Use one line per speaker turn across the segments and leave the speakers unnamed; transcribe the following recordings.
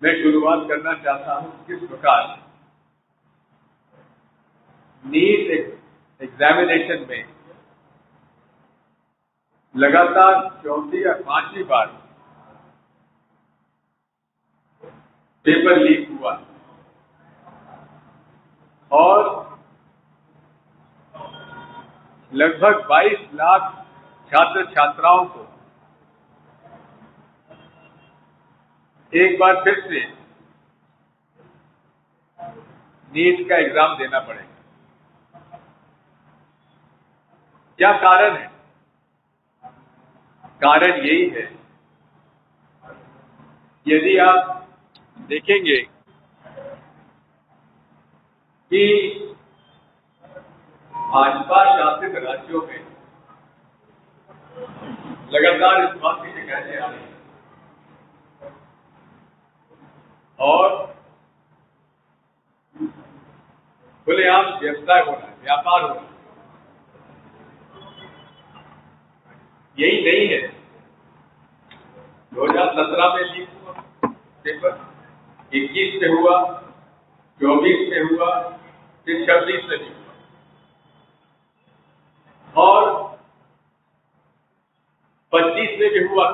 मैं शुरुआत करना चाहता हूं किस प्रकार नीट एग्जामिनेशन में लगातार चौथी या पांचवी बार पेपर लीक हुआ और लगभग 22 लाख छात्र छात्राओं को एक बार फिर से नीट का एग्जाम देना पड़ेगा। क्या कारण है? कारण यही है, यदि आप देखेंगे कि भाजपा शासित राज्यों में लगातार इस बात की शिकायतें आ रही हैं और खुलेआम व्यवसाय हो रहा है, व्यापार हो रहा है। यही नहीं है, 2017 में लीक हुआ पेपर, 21 में हुआ, 24 में हुआ, फिर 26 में भी हुआ और 25 में भी हुआ,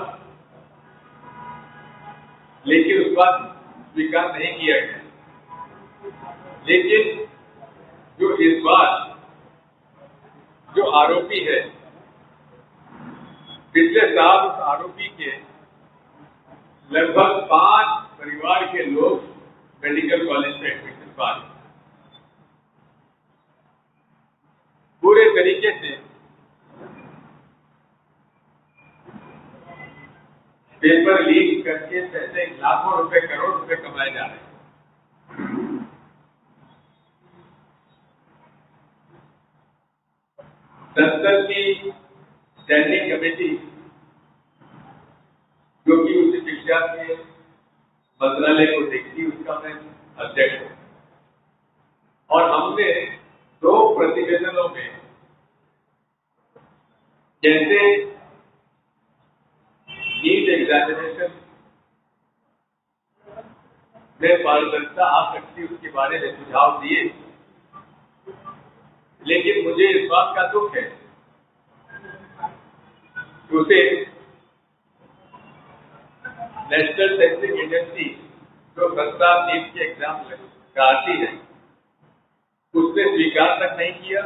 लेकिन उस बात स्वीकार नहीं किया गया। लेकिन जो इस बार जो आरोपी है, पिछले साल उस आरोपी के लगभग 5 परिवार के लोग मेडिकल कॉलेज में एडमिशन पाए। पूरे तरीके से पेपर लीक करके पैसे लाखों रुपए, करोड़ रुपए कमाए जा रहे हैं। संसद की स्टैंडिंग कमेटी जो कि उच्च शिक्षा के मंत्रालय को देखती, उसका मैं अध्यक्ष हूं और हमने 2 प्रतिवेदनों में जैसे नीट एग्जामिनेशन में पारदर्शिता आ सकती उसके बारे में सुझाव दिए। लेकिन मुझे इस बात का दुख है कि उसे नेशनल टेस्टिंग एजेंसी जो संस्था नीट के एग्जाम कराती है, उसने स्वीकार तक नहीं किया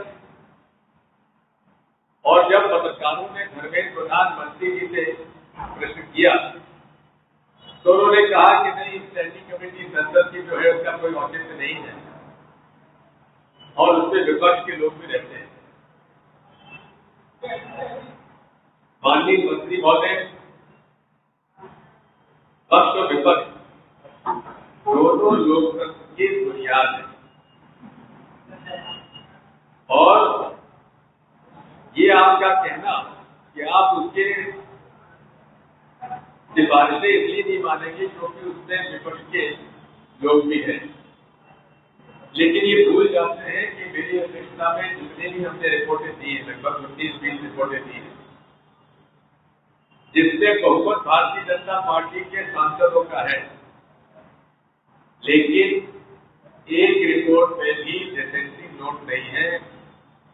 और जब पत्रकारों ने धर्मेंद्र प्रधानमंत्री जी से प्रश्न किया तो उन्होंने कहा कि नहीं, स्टैंडिंग कमेटी संसद की जो है उसका कोई औचित्य नहीं है और उसमें विपक्ष के लोग भी रहते हैं। माननीय मंत्री महोदय, पक्ष और विपक्ष दोनों लोकतंत्र की बुनियाद है और ये आपका कहना कि आप उसके सिफारिशें इसलिए नहीं मानेंगे क्योंकि उसमें विपक्ष के लोग भी हैं, लेकिन ये भूल जाते हैं कि मेरी अध्यक्षता में जितने भी हमने रिपोर्टें दी हैं, लगभग 19-20 रिपोर्टें दी हैं, जिसमें बहुमत भारतीय जनता पार्टी के सांसदों का है, लेकिन एक रिपोर्ट में भी डिसेंटिंग नोट नहीं है।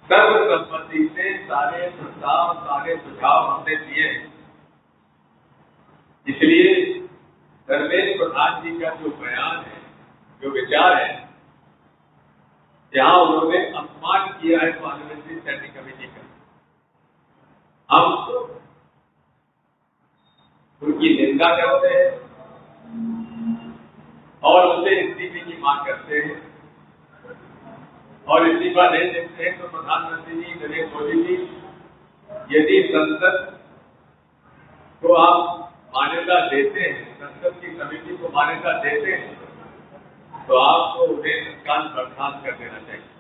सर्वसम्मति से सारे प्रस्ताव, सारे सुझाव हमने दिए हैं। इसलिए धर्मेंद्र प्रधान जी का जो बयान है, जो विचार है, जहां उन्होंने अपमान किया है पार्लियामेंट्री स्टैंडिंग कमेटी का, हम उनकी निंदा करते हैं और उनसे इस्तीफे की मांग करते हैं और इस्तीफा नहीं देते हैं तो प्रधानमंत्री जी नरेंद्र मोदी जी, यदि संसद को आप मान्यता देते हैं, संसद की समिति को मान्यता देते हैं, तो आपको उन्हें तत्काल बर्खास्त कर देना चाहिए।